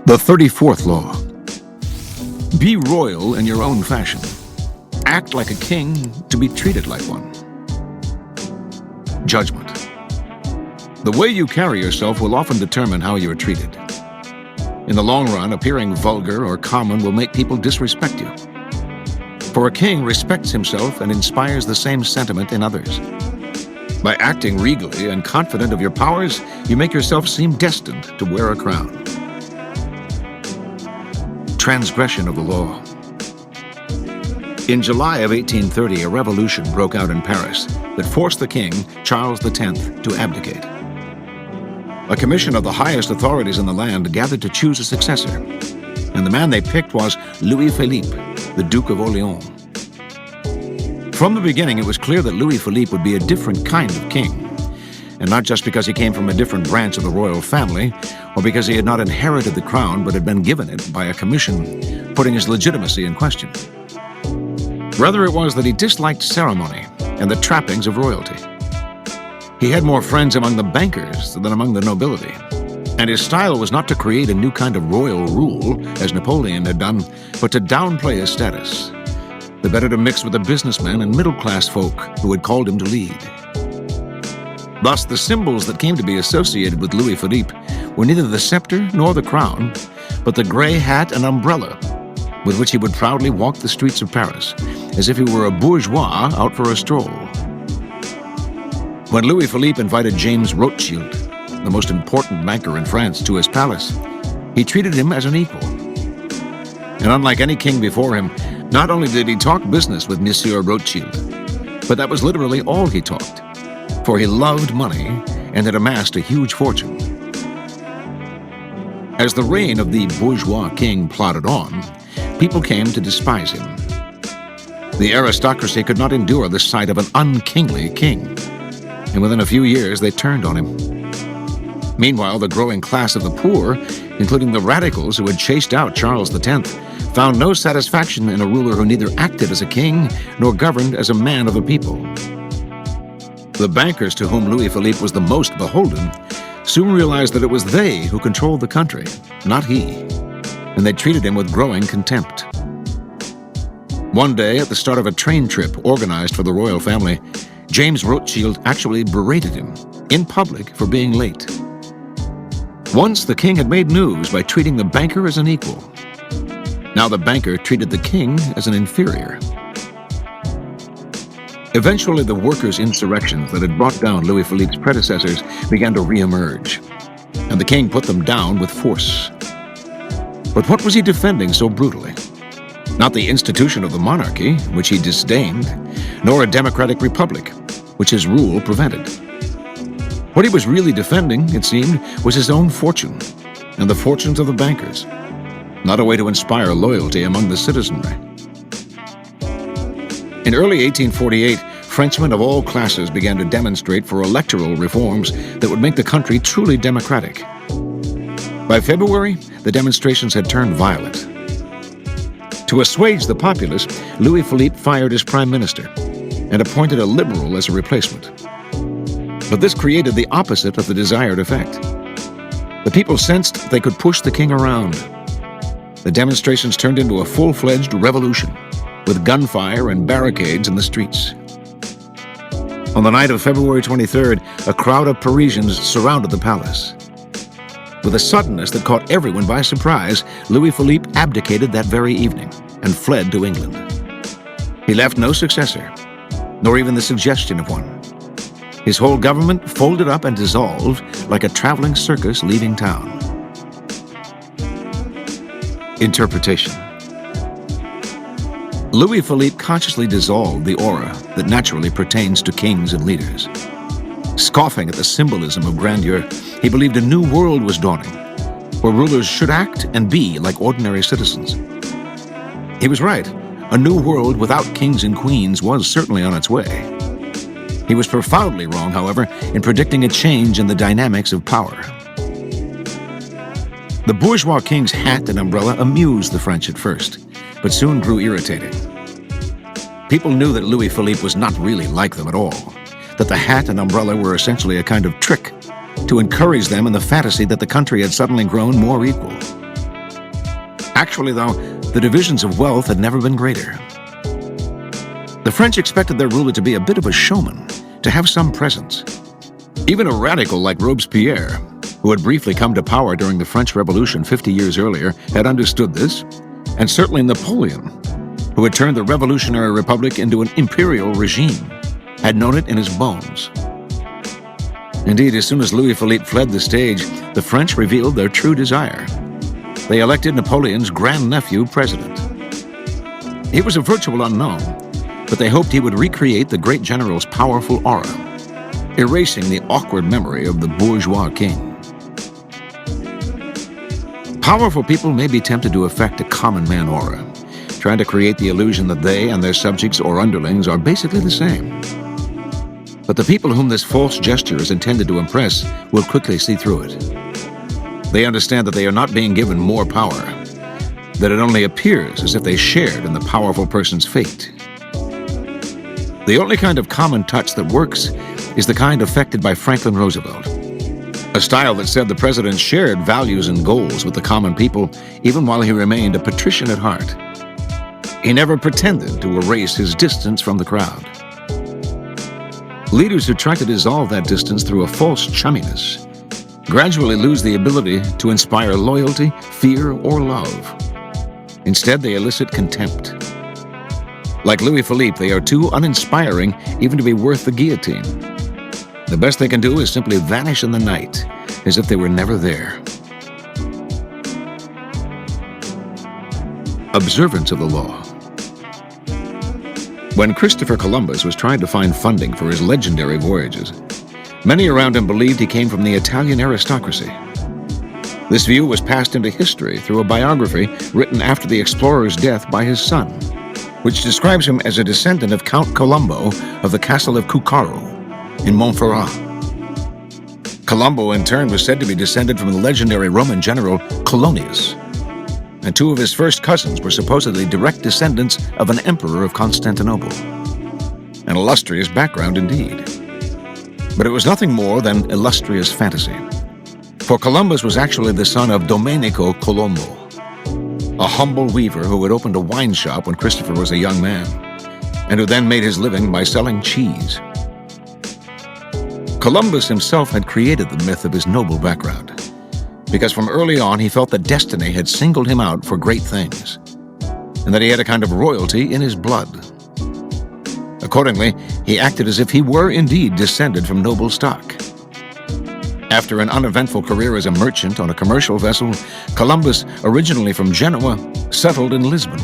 The 34th law. Be royal in your own fashion. Act like a king to be treated like one. Judgment. The way you carry yourself will often determine how you are treated. In the long run, appearing vulgar or common will make people disrespect you. For a king respects himself and inspires the same sentiment in others. By acting regally and confident of your powers, you make yourself seem destined to wear a crown. Transgression of the law. In July of 1830, a revolution broke out in Paris that forced the king, Charles X, to abdicate. A commission of the highest authorities in the land gathered to choose a successor, and the man they picked was Louis Philippe, the Duke of Orleans. From the beginning, it was clear that Louis Philippe would be a different kind of king, and not just because he came from a different branch of the royal family, or because he had not inherited the crown but had been given it by a commission, putting his legitimacy in question. Rather, it was that he disliked ceremony and the trappings of royalty. He had more friends among the bankers than among the nobility, and his style was not to create a new kind of royal rule, as Napoleon had done, but to downplay his status, the better to mix with the businessmen and middle-class folk who had called him to lead. Thus, the symbols that came to be associated with Louis Philippe were neither the scepter nor the crown, but the gray hat and umbrella with which he would proudly walk the streets of Paris, as if he were a bourgeois out for a stroll. When Louis Philippe invited James Rothschild, the most important banker in France, to his palace, he treated him as an equal. And unlike any king before him, not only did he talk business with Monsieur Rothschild, but that was literally all he talked, for he loved money and had amassed a huge fortune. As the reign of the bourgeois king plodded on, people came to despise him. The aristocracy could not endure the sight of an unkingly king, and within a few years they turned on him. Meanwhile, the growing class of the poor, including the radicals who had chased out Charles X, found no satisfaction in a ruler who neither acted as a king nor governed as a man of the people. The bankers to whom Louis Philippe was the most beholden soon realized that it was they who controlled the country, not he, and they treated him with growing contempt. One day, at the start of a train trip organized for the royal family, James Rothschild actually berated him in public for being late. Once, the king had made news by treating the banker as an equal. Now the banker treated the king as an inferior. Eventually, the workers' insurrections that had brought down Louis Philippe's predecessors began to re-emerge, and the king put them down with force. But what was he defending so brutally? Not the institution of the monarchy, which he disdained, nor a democratic republic, which his rule prevented. What he was really defending, it seemed, was his own fortune and the fortunes of the bankers, not a way to inspire loyalty among the citizenry. In early 1848, Frenchmen of all classes began to demonstrate for electoral reforms that would make the country truly democratic. By February, the demonstrations had turned violent. To assuage the populace, Louis Philippe fired his prime minister and appointed a liberal as a replacement. But this created the opposite of the desired effect. The people sensed they could push the king around. The demonstrations turned into a full-fledged revolution, with gunfire and barricades in the streets. On the night of February 23rd, a crowd of Parisians surrounded the palace. With a suddenness that caught everyone by surprise, Louis Philippe abdicated that very evening and fled to England. He left no successor, nor even the suggestion of one. His whole government folded up and dissolved like a traveling circus leaving town. Interpretation. Louis Philippe consciously dissolved the aura that naturally pertains to kings and leaders. Scoffing at the symbolism of grandeur, he believed a new world was dawning, where rulers should act and be like ordinary citizens. He was right. A new world without kings and queens was certainly on its way. He was profoundly wrong, however, in predicting a change in the dynamics of power. The bourgeois king's hat and umbrella amused the French at first, but soon grew irritating. People knew that Louis Philippe was not really like them at all, that the hat and umbrella were essentially a kind of trick to encourage them in the fantasy that the country had suddenly grown more equal. Actually, though, the divisions of wealth had never been greater. The French expected their ruler to be a bit of a showman, to have some presence. Even a radical like Robespierre, who had briefly come to power during the French Revolution 50 years earlier, had understood this, and certainly Napoleon, who had turned the revolutionary republic into an imperial regime, had known it in his bones. Indeed, as soon as Louis-Philippe fled the stage, the French revealed their true desire. They elected Napoleon's grandnephew president. He was a virtual unknown, but they hoped he would recreate the great general's powerful aura, erasing the awkward memory of the bourgeois king. Powerful people may be tempted to affect a common man aura, trying to create the illusion that they and their subjects or underlings are basically the same. But the people whom this false gesture is intended to impress will quickly see through it. They understand that they are not being given more power, that it only appears as if they shared in the powerful person's fate. The only kind of common touch that works is the kind affected by Franklin Roosevelt, a style that said the president shared values and goals with the common people even while he remained a patrician at heart. He never pretended to erase his distance from the crowd. Leaders who try to dissolve that distance through a false chumminess gradually lose the ability to inspire loyalty, fear, or love. Instead, they elicit contempt. Like Louis-Philippe, they are too uninspiring even to be worth the guillotine. The best they can do is simply vanish in the night, as if they were never there. Observance of the law. When Christopher Columbus was trying to find funding for his legendary voyages, many around him believed he came from the Italian aristocracy. This view was passed into history through a biography written after the explorer's death by his son, which describes him as a descendant of Count Colombo of the castle of Cuccaro in Montferrat. Colombo, in turn, was said to be descended from the legendary Roman general Colonius, and two of his first cousins were supposedly direct descendants of an emperor of Constantinople. An illustrious background indeed. But it was nothing more than illustrious fantasy, for Columbus was actually the son of Domenico Colombo, a humble weaver who had opened a wine shop when Christopher was a young man, and who then made his living by selling cheese. Columbus himself had created the myth of his noble background, because from early on he felt that destiny had singled him out for great things, and that he had a kind of royalty in his blood. Accordingly, he acted as if he were indeed descended from noble stock. After an uneventful career as a merchant on a commercial vessel, Columbus, originally from Genoa, settled in Lisbon.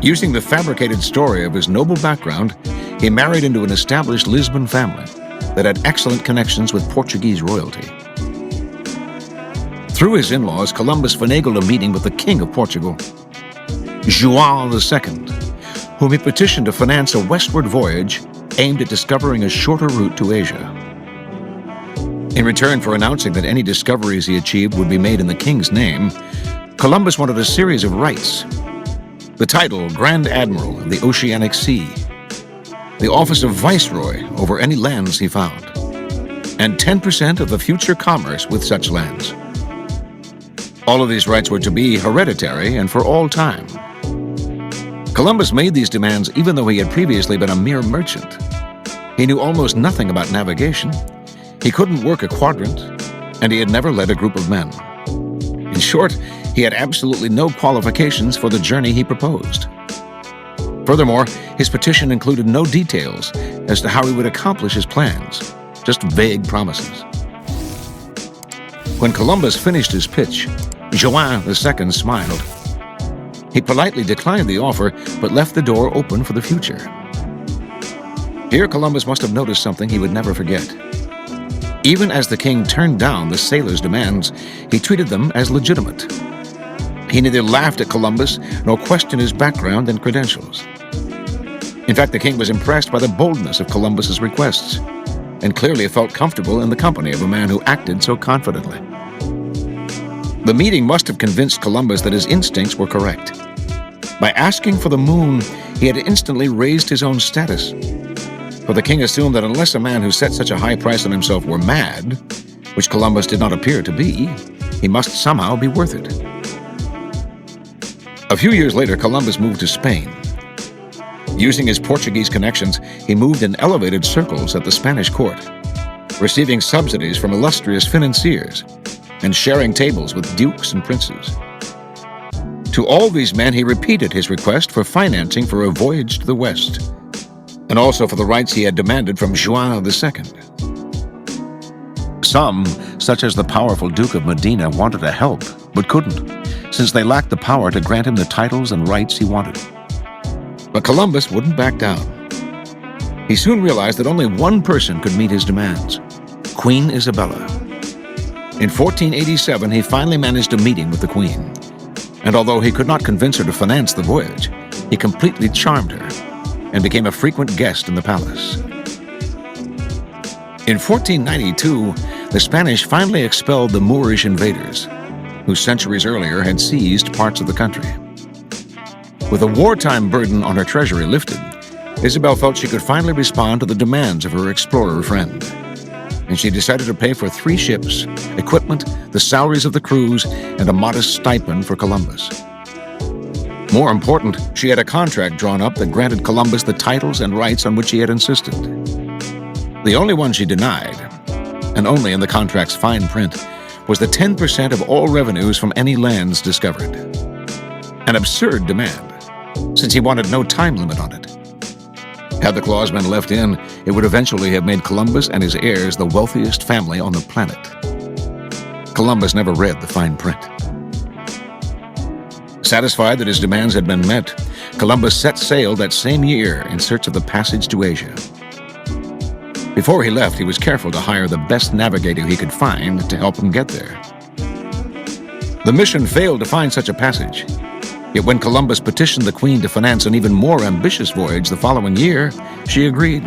Using the fabricated story of his noble background, he married into an established Lisbon family that had excellent connections with Portuguese royalty. Through his in-laws, Columbus finagled a meeting with the King of Portugal, João II, whom he petitioned to finance a westward voyage aimed at discovering a shorter route to Asia. In return for announcing that any discoveries he achieved would be made in the king's name, Columbus wanted a series of rights: the title Grand Admiral of the Oceanic Sea, the office of Viceroy over any lands he found, and 10% of the future commerce with such lands. All of these rights were to be hereditary and for all time. Columbus made these demands even though he had previously been a mere merchant. He knew almost nothing about navigation, he couldn't work a quadrant, and he had never led a group of men. In short, he had absolutely no qualifications for the journey he proposed. Furthermore, his petition included no details as to how he would accomplish his plans, just vague promises. When Columbus finished his pitch, João II smiled. He politely declined the offer, but left the door open for the future. Here Columbus must have noticed something he would never forget. Even as the king turned down the sailors' demands, he treated them as legitimate. He neither laughed at Columbus nor questioned his background and credentials. In fact, the king was impressed by the boldness of Columbus's requests, and clearly felt comfortable in the company of a man who acted so confidently. The meeting must have convinced Columbus that his instincts were correct. By asking for the moon, he had instantly raised his own status. For the king assumed that unless a man who set such a high price on himself were mad, which Columbus did not appear to be, he must somehow be worth it. A few years later, Columbus moved to Spain. Using his Portuguese connections, he moved in elevated circles at the Spanish court, receiving subsidies from illustrious financiers and sharing tables with dukes and princes. To all these men, he repeated his request for financing for a voyage to the West, and also for the rights he had demanded from Juan II. Some, such as the powerful Duke of Medina, wanted to help, but couldn't, since they lacked the power to grant him the titles and rights he wanted. But Columbus wouldn't back down. He soon realized that only one person could meet his demands: Queen Isabella. In 1487, he finally managed a meeting with the Queen, and although he could not convince her to finance the voyage, he completely charmed her and became a frequent guest in the palace. In 1492, the Spanish finally expelled the Moorish invaders, who centuries earlier had seized parts of the country. With a wartime burden on her treasury lifted, Isabel felt she could finally respond to the demands of her explorer friend, and she decided to pay for 3 ships, equipment, the salaries of the crews, and a modest stipend for Columbus. More important, she had a contract drawn up that granted Columbus the titles and rights on which he had insisted. The only one she denied, and only in the contract's fine print, was the 10% of all revenues from any lands discovered. An absurd demand, since he wanted no time limit on it. Had the clause been left in, it would eventually have made Columbus and his heirs the wealthiest family on the planet. Columbus never read the fine print. Satisfied that his demands had been met, Columbus set sail that same year in search of the passage to Asia. Before he left, he was careful to hire the best navigator he could find to help him get there. The mission failed to find such a passage. Yet when Columbus petitioned the Queen to finance an even more ambitious voyage the following year, she agreed.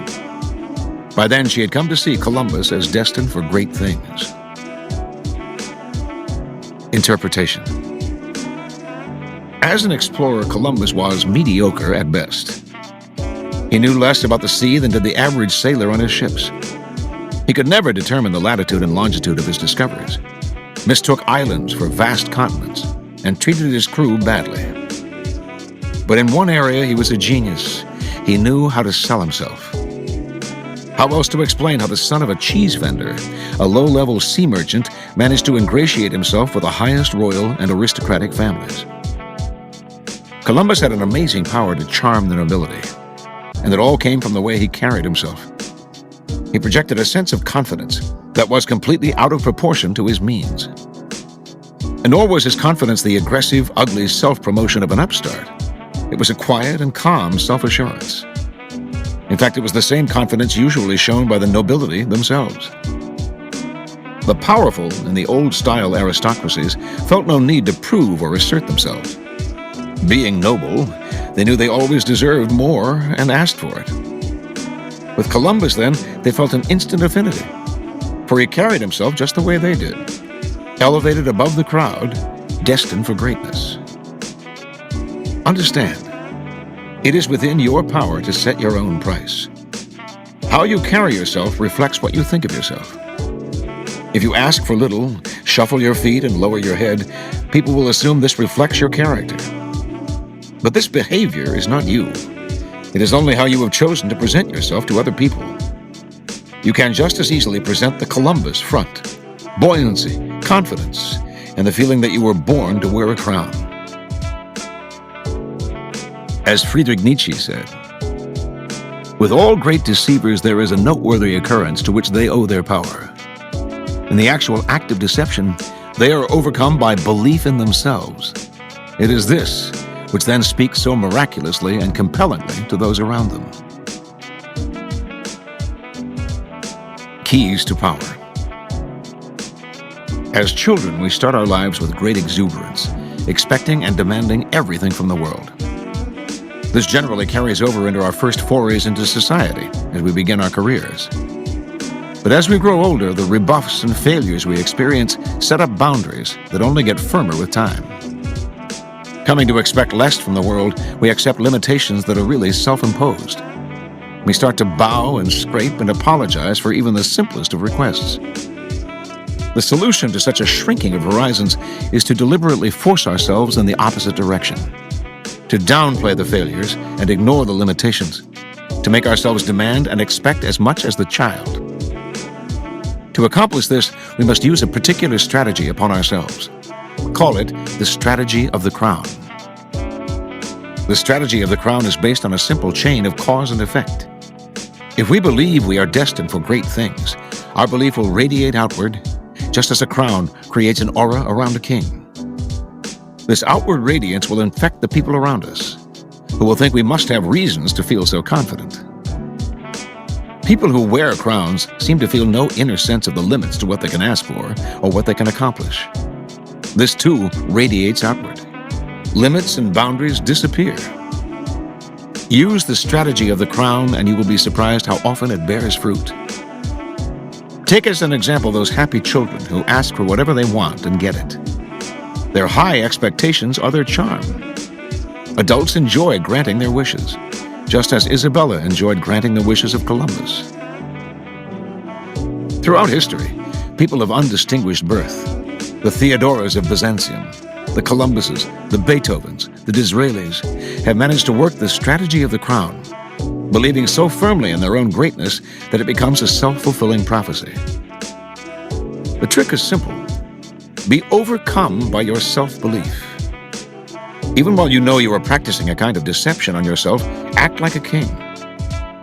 By then, she had come to see Columbus as destined for great things. Interpretation. As an explorer, Columbus was mediocre at best. He knew less about the sea than did the average sailor on his ships. He could never determine the latitude and longitude of his discoveries, mistook islands for vast continents, and treated his crew badly. But in one area, he was a genius. He knew how to sell himself. How else to explain how the son of a cheese vendor, a low-level sea merchant, managed to ingratiate himself with the highest royal and aristocratic families? Columbus had an amazing power to charm the nobility, and it all came from the way he carried himself. He projected a sense of confidence that was completely out of proportion to his means. And nor was his confidence the aggressive, ugly self-promotion of an upstart. It was a quiet and calm self-assurance. In fact, it was the same confidence usually shown by the nobility themselves. The powerful in the old-style aristocracies felt no need to prove or assert themselves. Being noble, they knew they always deserved more and asked for it. With Columbus, then, they felt an instant affinity, for he carried himself just the way they did, elevated above the crowd, destined for greatness. Understand, it is within your power to set your own price. How you carry yourself reflects what you think of yourself. If you ask for little, shuffle your feet, and lower your head, people will assume this reflects your character. But this behavior is not you. It is only how you have chosen to present yourself to other people. You can just as easily present the Columbus front, buoyancy, confidence, and the feeling that you were born to wear a crown. As Friedrich Nietzsche said, "With all great deceivers there is a noteworthy occurrence to which they owe their power. In the actual act of deception, they are overcome by belief in themselves. It is this which then speaks so miraculously and compellingly to those around them." Keys to power. As children, we start our lives with great exuberance, expecting and demanding everything from the world. This generally carries over into our first forays into society as we begin our careers. But as we grow older, the rebuffs and failures we experience set up boundaries that only get firmer with time. Coming to expect less from the world, we accept limitations that are really self-imposed. We start to bow and scrape and apologize for even the simplest of requests. The solution to such a shrinking of horizons is to deliberately force ourselves in the opposite direction, to downplay the failures and ignore the limitations, to make ourselves demand and expect as much as the child. To accomplish this, we must use a particular strategy upon ourselves. Call it the strategy of the crown. The strategy of the crown is based on a simple chain of cause and effect. If we believe we are destined for great things, our belief will radiate outward, just as a crown creates an aura around a king. This outward radiance will infect the people around us, who will think we must have reasons to feel so confident. People who wear crowns seem to feel no inner sense of the limits to what they can ask for or what they can accomplish. This too radiates outward. Limits and boundaries disappear. Use the strategy of the crown and you will be surprised how often it bears fruit. Take as an example those happy children who ask for whatever they want and get it. Their high expectations are their charm. Adults enjoy granting their wishes, just as Isabella enjoyed granting the wishes of Columbus. Throughout history, people of undistinguished birth, the Theodoras of Byzantium, the Columbuses, the Beethovens, the Disraelis, have managed to work the strategy of the crown, believing so firmly in their own greatness that it becomes a self-fulfilling prophecy. The trick is simple. Be overcome by your self-belief. Even while you know you are practicing a kind of deception on yourself, act like a king.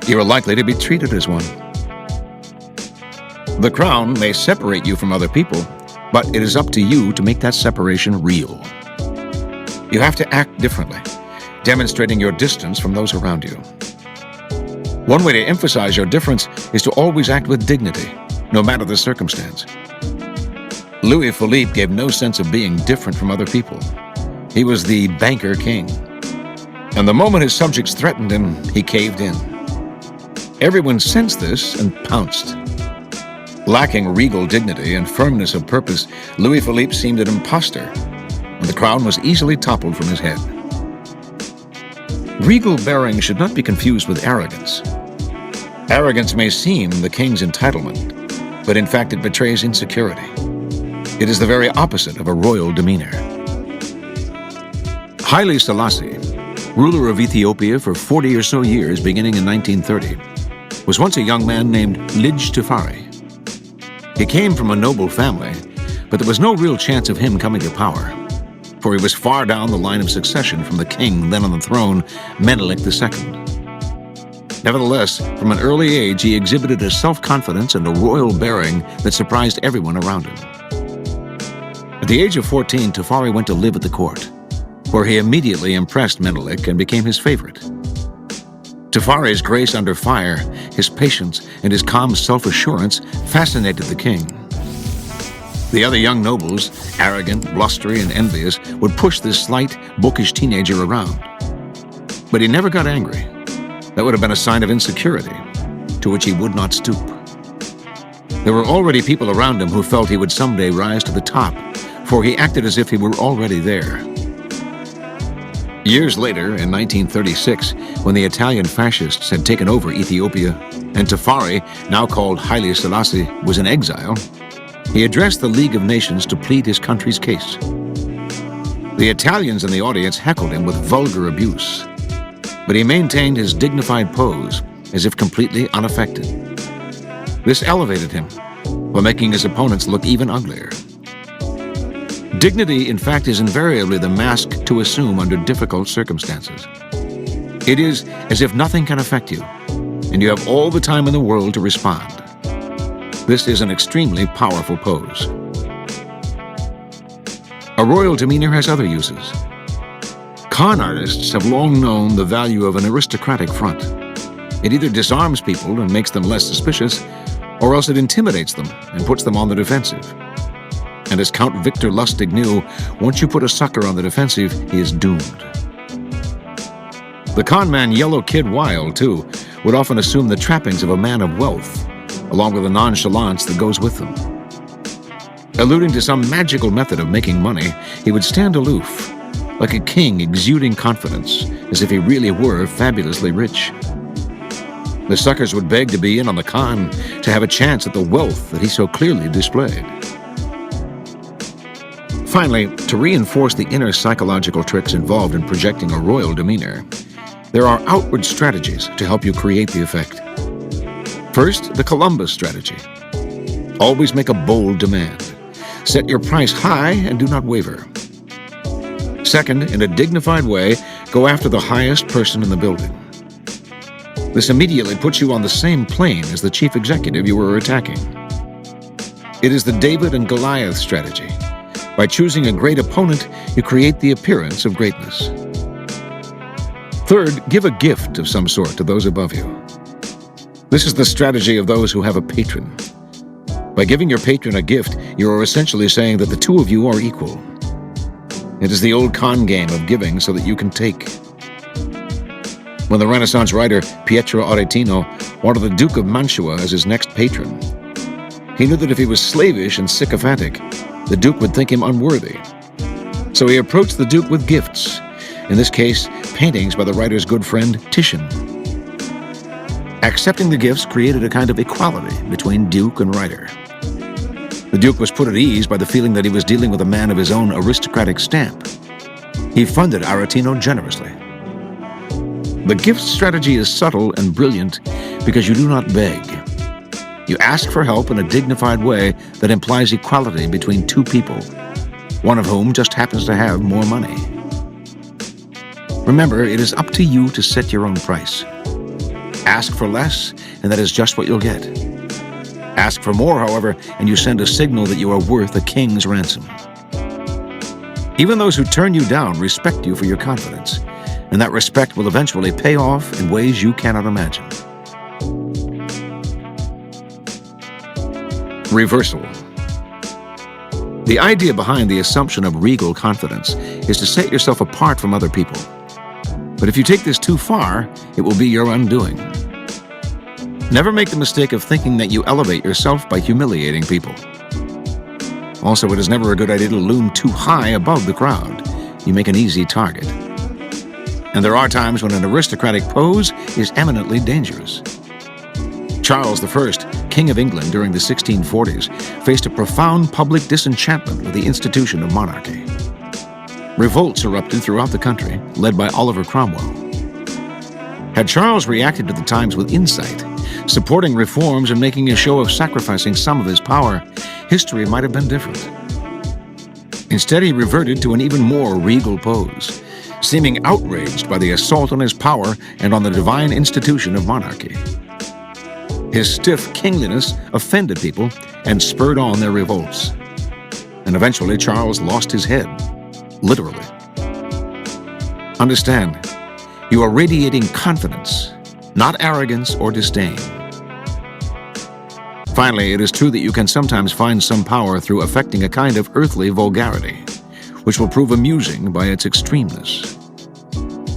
You are likely to be treated as one. The crown may separate you from other people, but it is up to you to make that separation real. You have to act differently, demonstrating your distance from those around you. One way to emphasize your difference is to always act with dignity, no matter the circumstance. Louis Philippe gave no sense of being different from other people. He was the banker king. And the moment his subjects threatened him, he caved in. Everyone sensed this and pounced. Lacking regal dignity and firmness of purpose, Louis Philippe seemed an impostor, and the crown was easily toppled from his head. Regal bearing should not be confused with arrogance. Arrogance may seem the king's entitlement, but in fact it betrays insecurity. It is the very opposite of a royal demeanor. Haile Selassie, ruler of Ethiopia for 40 or so years beginning in 1930, was once a young man named Lij Tafari. He came from a noble family, but there was no real chance of him coming to power, for he was far down the line of succession from the king then on the throne, Menelik II. Nevertheless, from an early age, he exhibited a self-confidence and a royal bearing that surprised everyone around him. At the age of 14, Tafari went to live at the court, where he immediately impressed Menelik and became his favorite. Tafari's grace under fire, his patience, and his calm self-assurance fascinated the king. The other young nobles, arrogant, blustery, and envious, would push this slight, bookish teenager around. But he never got angry. That would have been a sign of insecurity, to which he would not stoop. There were already people around him who felt he would someday rise to the top, for he acted as if he were already there. Years later, in 1936, when the Italian fascists had taken over Ethiopia, and Tafari, now called Haile Selassie, was in exile, he addressed the League of Nations to plead his country's case. The Italians in the audience heckled him with vulgar abuse, but he maintained his dignified pose as if completely unaffected. This elevated him, while making his opponents look even uglier. Dignity, in fact, is invariably the mask to assume under difficult circumstances. It is as if nothing can affect you, and you have all the time in the world to respond. This is an extremely powerful pose. A royal demeanor has other uses. Con artists have long known the value of an aristocratic front. It either disarms people and makes them less suspicious, or else it intimidates them and puts them on the defensive. And as Count Victor Lustig knew, once you put a sucker on the defensive, he is doomed. The con man Yellow Kid Wilde, too, would often assume the trappings of a man of wealth, along with the nonchalance that goes with them. Alluding to some magical method of making money, he would stand aloof, like a king exuding confidence, as if he really were fabulously rich. The suckers would beg to be in on the con, to have a chance at the wealth that he so clearly displayed. Finally, to reinforce the inner psychological tricks involved in projecting a royal demeanor, there are outward strategies to help you create the effect. First, the Columbus strategy. Always make a bold demand. Set your price high and do not waver. Second, in a dignified way, go after the highest person in the building. This immediately puts you on the same plane as the chief executive you were attacking. It is the David and Goliath strategy. By choosing a great opponent, you create the appearance of greatness. Third, give a gift of some sort to those above you. This is the strategy of those who have a patron. By giving your patron a gift, you are essentially saying that the two of you are equal. It is the old con game of giving so that you can take. When the Renaissance writer Pietro Aretino wanted the Duke of Mantua as his next patron, he knew that if he was slavish and sycophantic, the Duke would think him unworthy. So he approached the Duke with gifts, in this case, paintings by the writer's good friend Titian. Accepting the gifts created a kind of equality between Duke and writer. The Duke was put at ease by the feeling that he was dealing with a man of his own aristocratic stamp. He funded Aretino generously. The gift strategy is subtle and brilliant because you do not beg. You ask for help in a dignified way that implies equality between two people, one of whom just happens to have more money. Remember, it is up to you to set your own price. Ask for less, and that is just what you'll get. Ask for more, however, and you send a signal that you are worth a king's ransom. Even those who turn you down respect you for your confidence, and that respect will eventually pay off in ways you cannot imagine. Reversal. The idea behind the assumption of regal confidence is to set yourself apart from other people. But if you take this too far, it will be your undoing. Never make the mistake of thinking that you elevate yourself by humiliating people. Also, it is never a good idea to loom too high above the crowd. You make an easy target. And there are times when an aristocratic pose is eminently dangerous. Charles I, King of England during the 1640s, faced a profound public disenchantment with the institution of monarchy. Revolts erupted throughout the country, led by Oliver Cromwell. Had Charles reacted to the times with insight, supporting reforms and making a show of sacrificing some of his power, history might have been different. Instead, he reverted to an even more regal pose, seeming outraged by the assault on his power and on the divine institution of monarchy. His stiff kingliness offended people and spurred on their revolts. And eventually, Charles lost his head, literally. Understand, you are radiating confidence, not arrogance or disdain. Finally, it is true that you can sometimes find some power through affecting a kind of earthly vulgarity, which will prove amusing by its extremeness.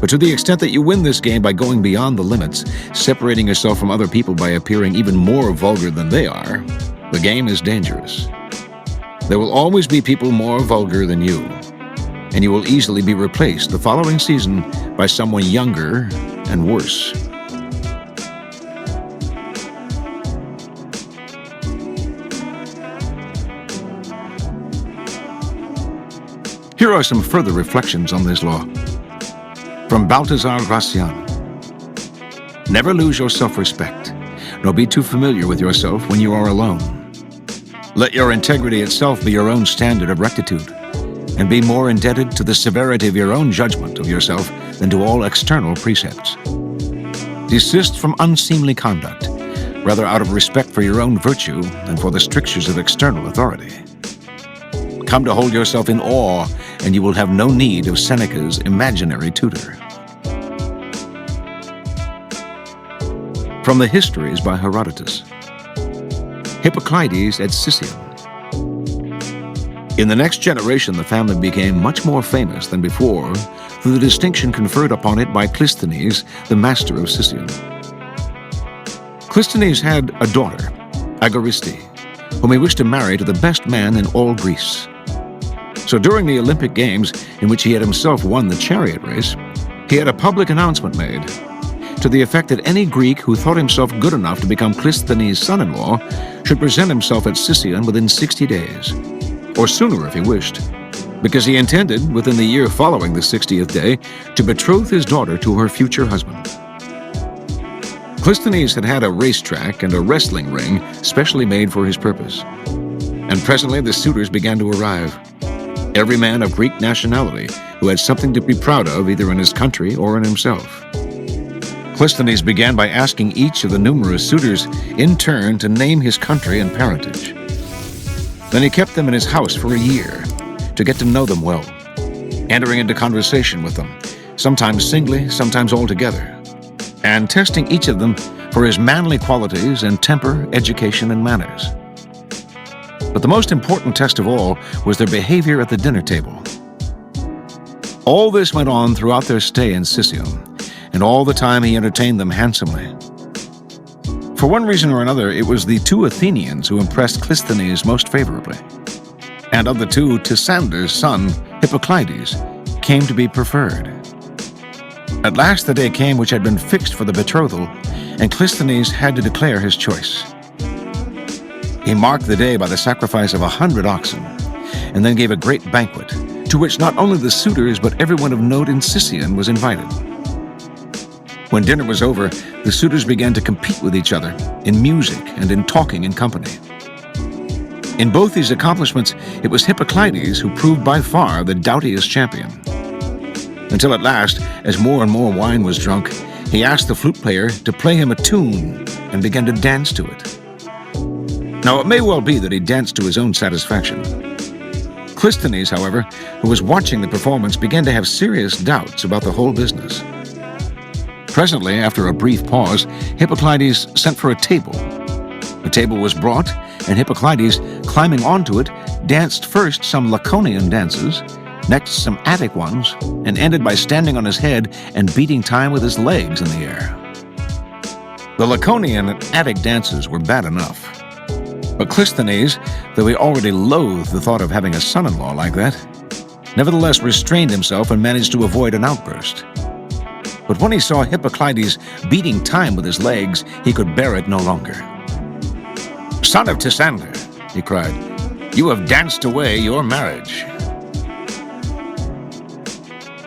But to the extent that you win this game by going beyond the limits, separating yourself from other people by appearing even more vulgar than they are, the game is dangerous. There will always be people more vulgar than you, and you will easily be replaced the following season by someone younger and worse. Here are some further reflections on this law. From Balthazar Gracian. Never lose your self-respect, nor be too familiar with yourself when you are alone. Let your integrity itself be your own standard of rectitude, and be more indebted to the severity of your own judgment of yourself than to all external precepts. Desist from unseemly conduct, rather out of respect for your own virtue than for the strictures of external authority. Come to hold yourself in awe, and you will have no need of Seneca's imaginary tutor. From the Histories by Herodotus. Hippocleides at Sicyon. In the next generation, the family became much more famous than before through the distinction conferred upon it by Clisthenes, the master of Sicyon. Clisthenes had a daughter, Agariste, whom he wished to marry to the best man in all Greece. So during the Olympic Games, in which he had himself won the chariot race, he had a public announcement made to the effect that any Greek who thought himself good enough to become Clisthenes' son-in-law should present himself at Sicyon within 60 days, or sooner if he wished. because he intended, within the year following the 60th day, to betroth his daughter to her future husband. Clisthenes had had a racetrack and a wrestling ring specially made for his purpose, and presently the suitors began to arrive, every man of Greek nationality who had something to be proud of either in his country or in himself. Clisthenes began by asking each of the numerous suitors in turn to name his country and parentage. Then he kept them in his house for a year to get to know them well, entering into conversation with them, sometimes singly, sometimes all together, and testing each of them for his manly qualities and temper, education, and manners. But the most important test of all was their behavior at the dinner table. All this went on throughout their stay in Sicyon, and all the time he entertained them handsomely. For one reason or another, it was the two Athenians who impressed Clisthenes most favorably. And of the two, Tysander's son, Hippocleides, came to be preferred. At last the day came which had been fixed for the betrothal, and Clisthenes had to declare his choice. He marked the day by the sacrifice of 100 oxen, and then gave a great banquet, to which not only the suitors but everyone of note in Sicyon was invited. When dinner was over, the suitors began to compete with each other in music and in talking in company. In both these accomplishments, it was Hippocleides who proved by far the doughtiest champion. Until at last, as more and more wine was drunk, he asked the flute player to play him a tune and began to dance to it. Now, it may well be that he danced to his own satisfaction. Clisthenes, however, who was watching the performance, began to have serious doubts about the whole business. Presently, after a brief pause, Hippocleides sent for a table. A table was brought, and Hippocleides, climbing onto it, danced first some Laconian dances, next some Attic ones, and ended by standing on his head and beating time with his legs in the air. The Laconian and Attic dances were bad enough, but Clisthenes, though he already loathed the thought of having a son-in-law like that, nevertheless restrained himself and managed to avoid an outburst. But when he saw Hippocleides beating time with his legs, he could bear it no longer. "Son of Tysander," he cried, "you have danced away your marriage."